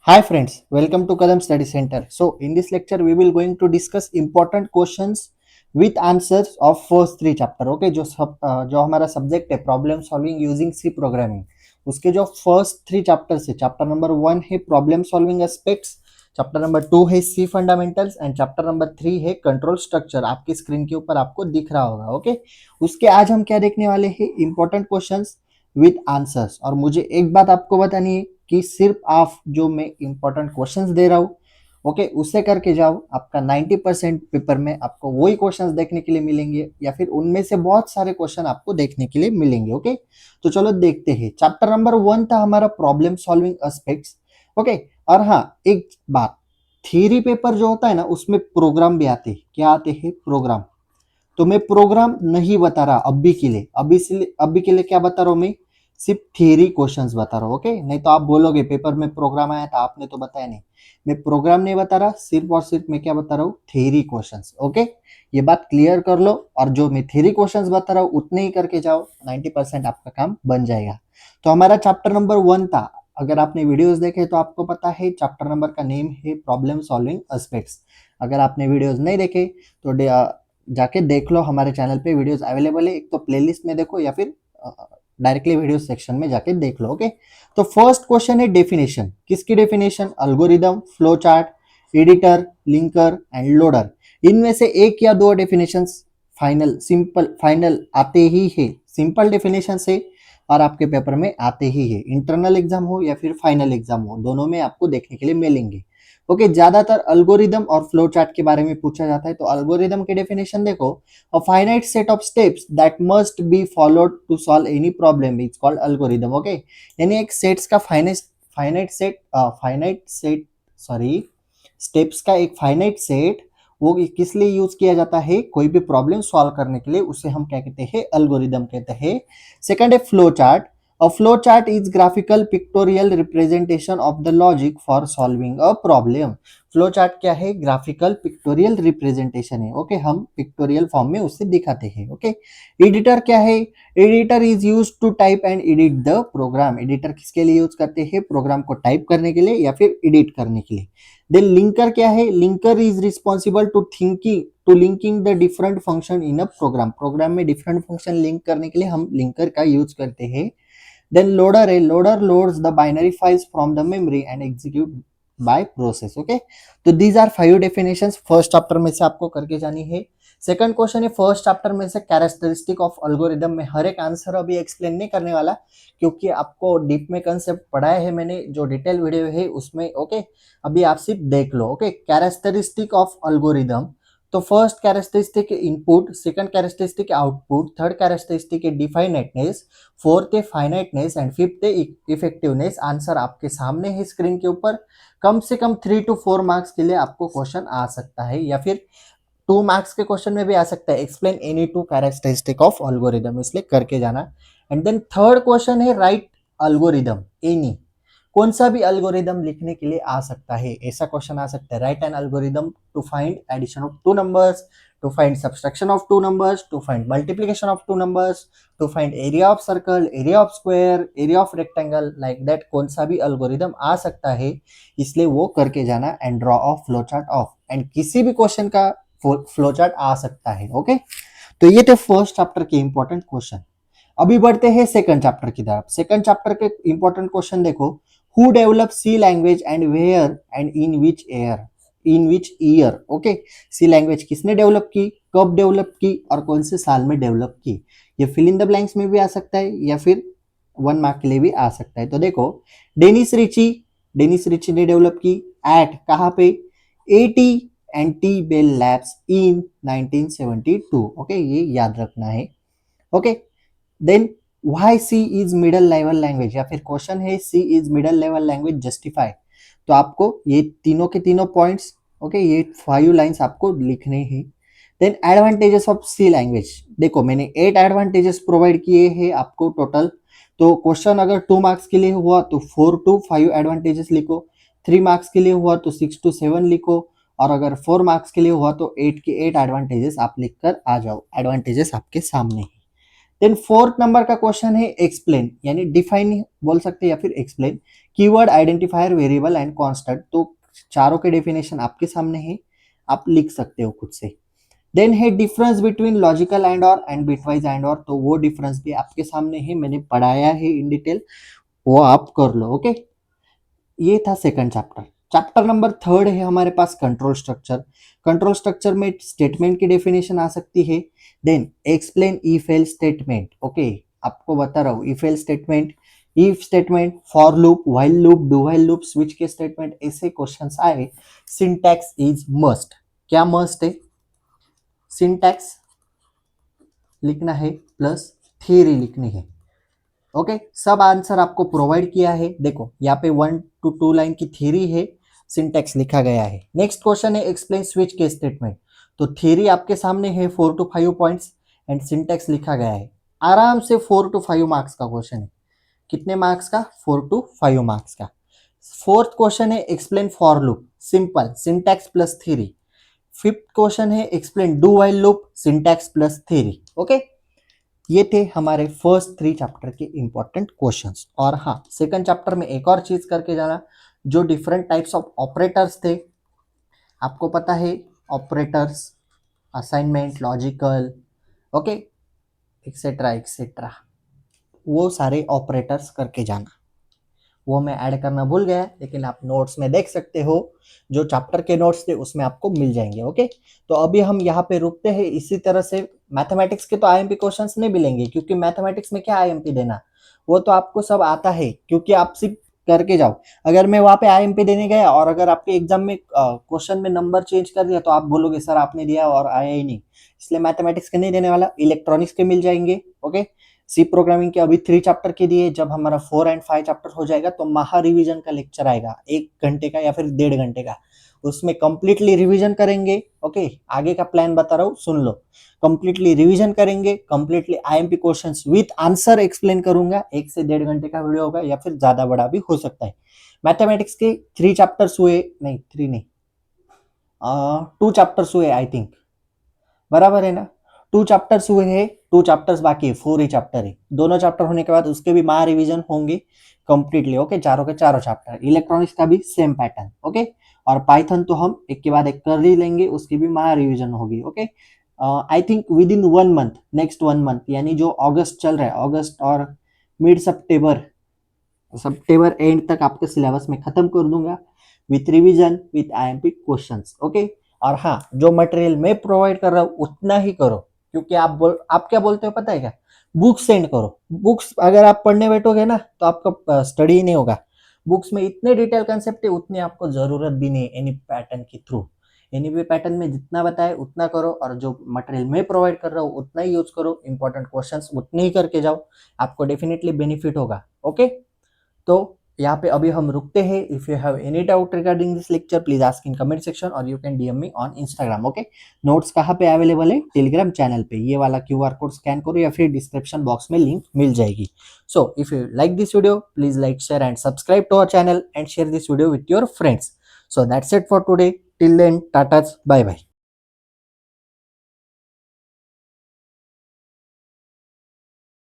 Hi friends, welcome to Kadam Study Center. So in this lecture we will going to discuss important questions with answers of first three chapter. Okay, जो हमारा subject है problem solving using C programming, उसके जो first three chapters है, chapter number 1 है problem solving aspects, chapter number 2 है C fundamentals and chapter number 3 है control structure. आपकी स्क्रीन के ऊपर आपको दिख रहा होगा। ओके, उसके आज हम क्या देखने वाले हैं, इंपॉर्टेंट क्वेश्चंस विद आंसर्स। और मुझे एक बात आपको बतानी है कि सिर्फ आप जो मैं इंपॉर्टेंट क्वेश्चंस दे रहा हूँ, ओके, उससे करके जाओ। आपका 90% पेपर में आपको वही क्वेश्चंस देखने के लिए मिलेंगे या फिर उनमें से बहुत सारे क्वेश्चन आपको देखने के लिए मिलेंगे। ओके, तो चलो देखते हैं। चैप्टर नंबर 1 था हमारा प्रॉब्लम सॉल्विंग एस्पेक्ट्स। ओके, और हाँ, एक बात, थ्योरी पेपर जो होता है ना, उसमें प्रोग्राम भी आते हैं। क्या आते हैं? प्रोग्राम। तो मैं प्रोग्राम नहीं बता रहा अभी के लिए, अभी के लिए क्या बता रहा हूँ मैं, सिर्फ थियरी क्वेश्चंस बता रहा हूँ। ओके, नहीं तो आप बोलोगे पेपर में प्रोग्राम आया था, आपने तो बताया नहीं। मैं प्रोग्राम नहीं बता रहा, सिर्फ और सिर्फ मैं क्या बता रहा हूँ, थियरी क्वेश्चंस। ओके, ये बात क्लियर कर लो। और जो मैं थियरी क्वेश्चंस बता रहा हूँ उतने ही करके जाओ, 90% आपका काम बन जाएगा। तो हमारा चैप्टर नंबर 1 था। अगर आपने वीडियोस देखे तो आपको पता है चैप्टर नंबर का नेम है प्रॉब्लम सॉल्विंग एस्पेक्ट्स। अगर आपने वीडियोस नहीं देखे तो जाके देख लो, हमारे चैनल पे वीडियोस अवेलेबल है। एक तो प्लेलिस्ट में देखो या फिर डायरेक्टली वीडियो सेक्शन में जाके देख लो। ओके, तो फर्स्ट क्वेश्चन है डेफिनेशन। किसकी definition? Algorithm, flow chart, editor, linker end loader. इनमें से एक या दो डेफिनेशंस फाइनल आते ही है। सिंपल डेफिनेशन से और आपके पेपर में आते ही है। इंटरनल एग्जाम हो या फिर फाइनल एग्जाम हो, दोनों में आपको देखने के लिए मिलेंगे। ओके, ज्यादातर अल्गोरिदम और फ्लो चार्ट के बारे में पूछा जाता है। तो अल्गोरिदम की डेफिनेशन देखो, a finite set of steps that must be followed to solve any problem is called algorithm. Okay, यानी एक सेट्स का फाइनाइट सेट सॉरी स्टेप्स का एक फाइनाइट सेट, वो किस लिए यूज किया जाता है? कोई भी प्रॉब्लम सॉल्व करने के लिए, उसे हम क्या कहते हैं? अल्गोरिदम कहते हैं। सेकंड है flow chart. A flowchart is graphical pictorial representation of the logic for solving a problem. Flowchart क्या है? ग्राफिकल पिक्टोरियल रिप्रेजेंटेशन है। ओके, हम पिक्टोरियल फॉर्म में उसे दिखाते हैं। ओके, एडिटर क्या है? Editor is use to type and edit the program. Editor किसके लिए यूज करते हैं? प्रोग्राम को टाइप करने के लिए या फिर एडिट करने के लिए। देन लिंकर क्या है? Linker is responsible to linking the different function in a program. Program में डिफरेंट फंक्शन लिंक करने के लिए हम लिंकर का यूज करते हैं। Then loader, a loader loads the binary files from the memory and execute by process. Okay, तो these are 5 definitions first chapter में से आपको करके जानी है। सेकंड क्वेश्चन है फर्स्ट चैप्टर में से कैरेक्टरिस्टिक ऑफ अल्गोरिदम। में हर एक आंसर अभी एक्सप्लेन नहीं करने वाला, क्योंकि आपको डीप में कंसेप्ट पढ़ाया है मैंने, जो डिटेल वीडियो है उसमें। ओके, अभी आप सिर्फ देख लो। Okay, characteristic of algorithm. तो first characteristic input, second characteristic output, third characteristic definiteness, fourth है फाइनाइटनेस एंड फिफ्थ है इफेक्टिवनेस। आंसर आपके सामने है स्क्रीन के ऊपर। कम से कम 3 to 4 मार्क्स के लिए आपको क्वेश्चन आ सकता है, या फिर 2 मार्क्स के क्वेश्चन में भी आ सकता है। Explain any two characteristic of algorithm, इसलिए करके जाना। एंड देन थर्ड क्वेश्चन है राइट अल्गोरिदम एनी। कौन सा भी अल्गोरिदम लिखने के लिए आ सकता है, ऐसा क्वेश्चन आ सकता है। Write an algorithm to find addition of two numbers, to find subtraction of two numbers, to find multiplication of two numbers, to find area of circle, area of square, area of rectangle, like that कौन सा भी algorithm आ सकता है, इसलिए वो करके जाना। And draw of flow chart of, and किसी भी क्वेश्चन का फ्लो चार्ट आ सकता है। ओके, तो ये थे फर्स्ट चैप्टर के इंपॉर्टेंट क्वेश्चन। अभी बढ़ते हैं सेकंड चैप्टर की तरफ। सेकंड चैप्टर के इंपॉर्टेंट क्वेश्चन देखो, who develop C language and where and in which year. Okay, C language किसने डेवलप की, कब डेवलप की और कौन से साल में डेवलप की। ये फिल इन द ब्लैंक्स में भी आ सकता है या फिर 1 मार्क के लिए भी आ सकता है। तो देखो, डेनिस रिची ने डेवलप की एट कहाँ पे, AT and T Bell Labs in 1972। Okay, ये याद रखना है। Okay, then why C is middle level language, या फिर क्वेश्चन है C is middle level language justify. तो आपको ये तीनों के तीनों पॉइंट्स, ओके, ये 5 लाइंस आपको लिखने हैं। Then advantages of C language, देखो मैंने 8 एडवांटेजेस प्रोवाइड किए हैं आपको टोटल। तो क्वेश्चन अगर 2 मार्क्स के लिए हुआ तो 4 to 5 एडवांटेजेस लिखो, 3 मार्क्स के लिए हुआ तो 6 to 7 लिखो, और अगर 4 मार्क्स के लिए हुआ तो 8 के 8 एडवांटेजेस आप लिखकर आ जाओ। एडवांटेजेस आपके सामने है। देन फोर्थ नंबर का क्वेश्चन है एक्सप्लेन, यानी डिफाइन बोल सकते हैं या फिर explain keyword, identifier, variable and constant. तो चारों के डेफिनेशन आपके सामने है, आप लिख सकते हो खुद से। देन है डिफरेंस बिटवीन लॉजिकल एंड और एंड बिटवाइज एंड और, तो वो डिफरेंस भी आपके सामने है, मैंने पढ़ाया है इन डिटेल, वो आप कर लो। ओके, ये था second chapter. Chapter number third है हमारे पास कंट्रोल स्ट्रक्चर। कंट्रोल स्ट्रक्चर में स्टेटमेंट की डेफिनेशन आ सकती है। Then explain if else statement. Okay, आपको बता रहा हूँ if else statement, if statement, for loop, while loop, do while loop, switch के स्टेटमेंट, ऐसे क्वेश्चंस आए। Syntax is must. क्या मस्ट है? सिंटैक्स लिखना है प्लस थियरी लिखनी है। ओके, सब आंसर आपको प्रोवाइड किया है। देखो यहाँ पे 1 to 2 लाइन की थ्योरी है, सिंटैक्स लिखा गया है। नेक्स्ट क्वेश्चन है एक्सप्लेन स्विच केस स्टेटमेंट। तो थ्योरी आपके सामने है 4 to 5 पॉइंट्स एंड सिंटैक्स लिखा गया है। आराम से 4 to 5 मार्क्स का क्वेश्चन है। कितने मार्क्स का? 4 to 5 मार्क्स का। फोर्थ क्वेश्चन है explain for loop, simple, syntax plus theory. Fifth question है explain do while loop, syntax plus theory. Okay, ये थे हमारे फर्स्ट 3 चैप्टर के इंपॉर्टेंट क्वेश्चंस। और हाँ, सेकंड चैप्टर में एक और चीज करके जाना, जो डिफरेंट टाइप्स ऑफ ऑपरेटर्स थे, आपको पता है operators, assignment, logical, okay, etcetera etcetera, वो सारे ऑपरेटर्स करके जाना। वो मैं ऐड करना भूल गया, लेकिन आप नोट्स में देख सकते हो, जो चैप्टर के नोट्स थे उसमें आपको मिल जाएंगे। ओके, तो अभी हम यहाँ पे रुकते हैं। इसी तरह से मैथमेटिक्स के तो आईएमपी क्वेश्चंस नहीं मिलेंगे, क्योंकि मैथमेटिक्स में क्या आईएमपी देना, वो तो आपको सब आता है, क्योंकि आप सिर्फ करके जाओ। अगर मैं वहाँ पे आईएमपी देने गया और अगर आपके एग्जाम में क्वेश्चन में नंबर चेंज कर दिया, तो आप बोलोगे सर आपने दिया और आया ही नहीं। इसलिए मैथमेटिक्स के नहीं देने वाला, इलेक्ट्रॉनिक्स के मिल जाएंगे। ओके, सी प्रोग्रामिंग के अभी 3 चैप्टर के दिए, जब हमारा 4 एंड 5 चैप्टर हो जाएगा तो महा रिवीजन का लेक्चर आएगा 1 घंटे का या फिर 1.5 घंटे का, उसमें कंप्लीटली रिवीजन करेंगे। ओके, आगे का प्लान बता रहा हूँ, सुन लो। कंप्लीटली रिवीजन करेंगे, completely IMP questions with answer explain करूंगा। 1 से 1.5 घंटे का वीडियो होगा या फिर ज्यादा बड़ा भी हो सकता है। मैथमेटिक्स के 3 चैप्टर्स हुए, नहीं 3 नहीं, 2 चैप्टर्स हुए आई थिंक, बराबर है ना? 2 चैप्टर्स हुए हैं, 2 चैप्टर्स बाकी है, 4 ही चैप्टर है। दोनों चैप्टर होने के बाद उसके भी महा रिवीजन होंगे कंप्लीटली। ओके, चारों के चारों चैप्टर। इलेक्ट्रॉनिक्स का भी सेम पैटर्न। ओके, और पाइथन तो हम एक के बाद एक कर ही लेंगे, उसकी भी महा रिवीजन होगी। Okay, I think with in 1 month, next 1 month, यानी जो अगस्त चल रहा है, अगस्त और मिड सितंबर, सितंबर एंड तक आपके सिलेबस में खत्म कर दूंगा with revision, with IMP questions. Okay, और हाँ, जो मटेरियल मैं प्रोवाइड कर रहा हूँ उतना ही करो, क्योंकि आप क्या बोलते हो पता है क्या? बुक्स सेंड करो। बुक्स अगर आप पढ़ने बैठोगे ना तो आपका स्टडी ही नहीं होगा। बुक्स में इतने डिटेल कंसेप्ट है, उतनी आपको जरूरत भी नहीं एनी पैटर्न के थ्रू। एनी भी पैटर्न में जितना बताए उतना करो, और जो मटेरियल मैं प्रोवाइड कर रहा हूँ उतना ही यूज करो, इंपॉर्टेंट क्वेश्चंस उतने ही करके जाओ, आपको डेफिनेटली बेनिफिट होगा। ओके, तो यहाँ पे अभी हम रुकते हैं। If you have any doubt regarding this lecture, please ask in comment section और you can DM me on Instagram. Okay, notes कहाँ पे अवेलेबल है? टेलीग्राम चैनल पे। ये वाला क्यूआर कोड स्कैन करो या फिर डिस्क्रिप्शन बॉक्स में लिंक मिल जाएगी। So if you like this video, please like, share and subscribe to our channel and share this video with your friends. So that's it for today. Till then, tata, bye bye.